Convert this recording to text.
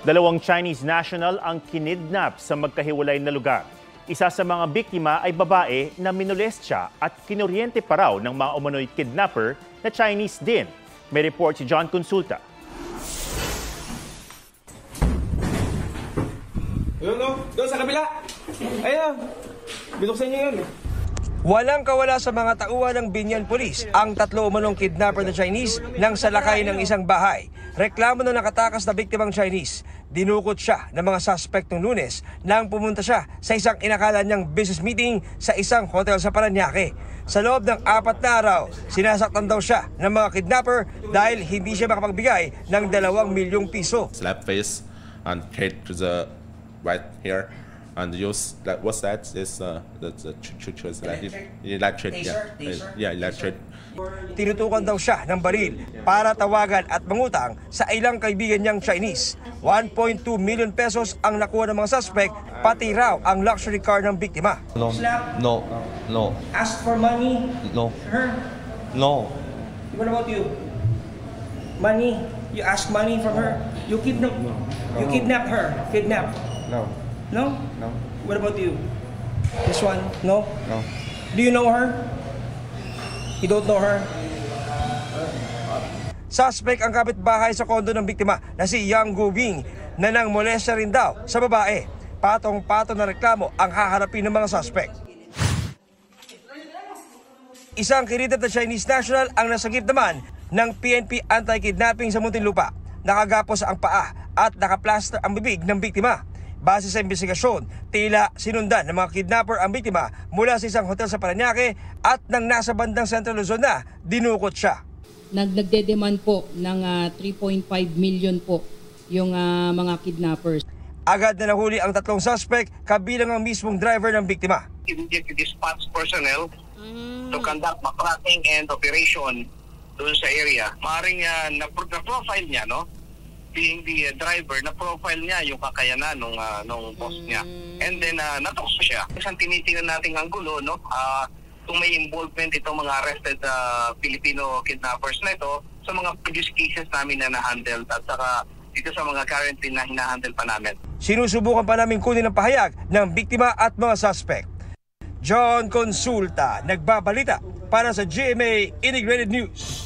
Dalawang Chinese national ang kinidnap sa magkahiwalay na lugar. Isa sa mga biktima ay babae na minolestya at kinuryente pa raw ng mga umano'y kidnapper na Chinese din. May report si John Consulta. Yun o, doon sa kabila. Ayun, binuksan niyo yun. Walang kawala sa mga tauhan ng Binyan Police ang tatlo umanong kidnapper na Chinese nang salakay ng isang bahay. Reklamo ng nakatakas na biktimang Chinese. Dinukot siya ng mga suspect noong Lunes nang pumunta siya sa isang inakala niyang business meeting sa isang hotel sa Parañaque. Sa loob ng 4 na araw, sinasaktan daw siya ng mga kidnapper dahil hindi siya makapagbigay ng 2 milyong piso. Slap face and hit to the right here. And use that. What's that? Is the electric. Yeah, electric. Tinutukan daw siya ng baril para tawagan at mangutang sa ilang kaibigan niyang Chinese. 1.2 million pesos ang nakuha ng mga suspect, pati raw ang luxury car ng biktima. No. Ask for money? No. Her? No. What about you? Money? You ask money from her? You kidnap? You kidnap her? Kidnap? No. No? No. What about you? This one? No? No. Do you know her? You don't know her? Suspect ang kapitbahay sa kondo ng biktima na si Yang Gubing na nang molestya rin daw sa babae. Patong-patong na reklamo ang haharapin ng mga suspect. Isang kiridad na Chinese national ang nasagip naman ng PNP anti-kidnapping sa Muntinlupa. Nakagapos ang paa at nakaplaster ang bibig ng biktima. Base sa investigasyon, tila sinundan ng mga kidnapper ang biktima mula sa isang hotel sa Parañaque at nang nasa bandang Central Luzon na, dinukot siya. Nagde-demand po ng 3.5 million po yung mga kidnappers. Agad na nahuli ang tatlong suspect kabilang ang mismong driver ng biktima. Immediately dispatch personnel to conduct tracking and operation doon sa area. Maaaring na-profile niya, no? Being the driver, na-profile niya yung kakayanan nung boss niya. And then, natokso siya. Isang tinitingnan natin ang gulo, no? Kung may involvement itong mga arrested Filipino kidnappers na ito sa mga previous cases namin na na-handle at saka dito sa mga currently na hinahandle pa namin. Sinusubukan pa namin kunin ang pahayag ng biktima at mga suspect. John Consulta, nagbabalita para sa GMA Integrated News.